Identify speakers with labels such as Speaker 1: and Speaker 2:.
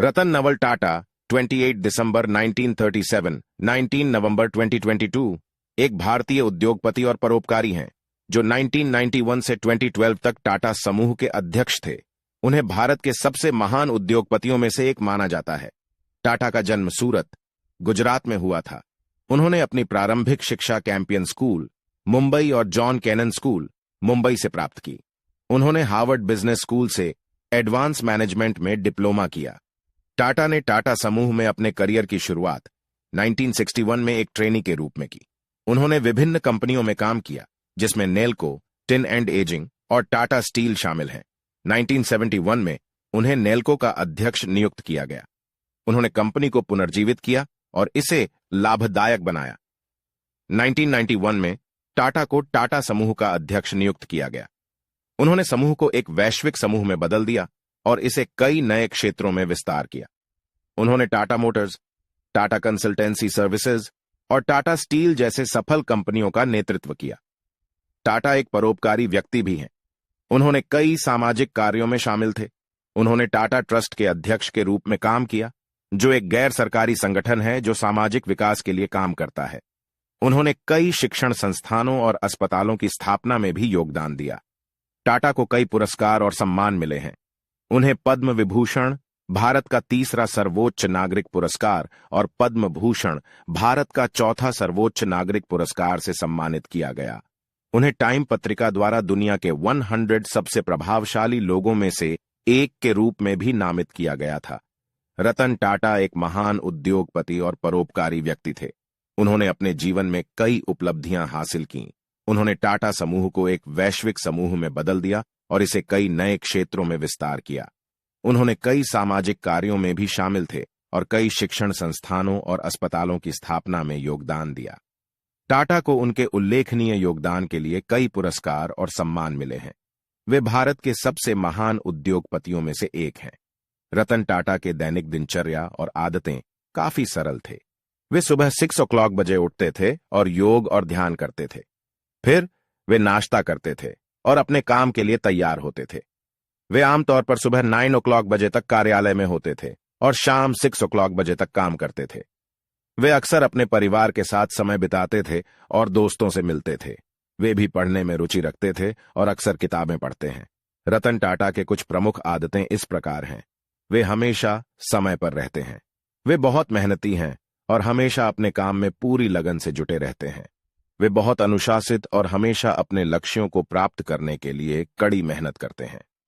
Speaker 1: रतन नवल टाटा 28 दिसंबर 1937, 19 नवंबर 2022 एक भारतीय उद्योगपति और परोपकारी हैं जो 1991 से 2012 तक टाटा समूह के अध्यक्ष थे। उन्हें भारत के सबसे महान उद्योगपतियों में से एक माना जाता है। टाटा का जन्म सूरत, गुजरात में हुआ था। उन्होंने अपनी प्रारंभिक शिक्षा कैंपियन स्कूल, मुंबई और जॉन कैनन स्कूल, मुंबई से प्राप्त की। उन्होंने हार्वर्ड बिजनेस स्कूल से एडवांस मैनेजमेंट में डिप्लोमा किया। टाटा ने टाटा समूह में अपने करियर की शुरुआत 1961 में एक ट्रेनी के रूप में की। उन्होंने विभिन्न कंपनियों में काम किया, जिसमें नेल्को, टिन एंड एजिंग और टाटा स्टील शामिल हैं। 1971 में उन्हें नेल्को का अध्यक्ष नियुक्त किया गया। उन्होंने कंपनी को पुनर्जीवित किया और इसे लाभदायक बनाया। 1991 में टाटा को टाटा समूह का अध्यक्ष नियुक्त किया गया। उन्होंने समूह को एक वैश्विक समूह में बदल दिया और इसे कई नए क्षेत्रों में विस्तार किया। उन्होंने Tata Motors, Tata consultancy services और टाटा स्टील जैसे सफल कंपनियों का नेतृत्व किया। टाटा एक परोपकारी व्यक्ति भी हैं। उन्होंने कई सामाजिक कार्यों में शामिल थे। उन्होंने टाटा ट्रस्ट के अध्यक्ष के रूप में काम किया, जो एक गैर सरकारी संगठन है जो सामाजिक विकास के लिए काम करता है। उन्होंने कई शिक्षण संस्थानों और अस्पतालों की स्थापना में भी योगदान दिया। टाटा को कई पुरस्कार और सम्मान मिले हैं। उन्हें पद्म विभूषण, भारत का तीसरा सर्वोच्च नागरिक पुरस्कार, और पद्म भूषण, भारत का चौथा सर्वोच्च नागरिक पुरस्कार से सम्मानित किया गया। उन्हें टाइम पत्रिका द्वारा दुनिया के 100 सबसे प्रभावशाली लोगों में से एक के रूप में भी नामित किया गया था। रतन टाटा एक महान उद्योगपति और परोपकारी व्यक्ति थे। उन्होंने अपने जीवन में कई उपलब्धियां हासिल कीं। उन्होंने टाटा समूह को एक वैश्विक समूह में बदल दिया और इसे कई नए क्षेत्रों में विस्तार किया। उन्होंने कई सामाजिक कार्यों में भी शामिल थे और कई शिक्षण संस्थानों और अस्पतालों की स्थापना में योगदान दिया। टाटा को उनके उल्लेखनीय योगदान के लिए कई पुरस्कार और सम्मान मिले हैं। वे भारत के सबसे महान उद्योगपतियों में से एक हैं। रतन टाटा के दैनिक दिनचर्या और आदतें काफी सरल थे। वे सुबह 6 o'clock बजे उठते थे और योग और ध्यान करते थे। फिर वे नाश्ता करते थे और अपने काम के लिए तैयार होते थे। वे आमतौर पर सुबह 9 o'clock बजे तक कार्यालय में होते थे और शाम 6 o'clock बजे तक काम करते थे। वे अक्सर अपने परिवार के साथ समय बिताते थे और दोस्तों से मिलते थे। वे भी पढ़ने में रुचि रखते थे और अक्सर किताबें पढ़ते हैं। रतन टाटा के कुछ प्रमुख आदतें इस प्रकार हैं। वे हमेशा समय पर रहते हैं। वे बहुत मेहनती हैं और हमेशा अपने काम में पूरी लगन से जुटे रहते हैं। वे बहुत अनुशासित और हमेशा अपने लक्ष्यों को प्राप्त करने के लिए कड़ी मेहनत करते हैं।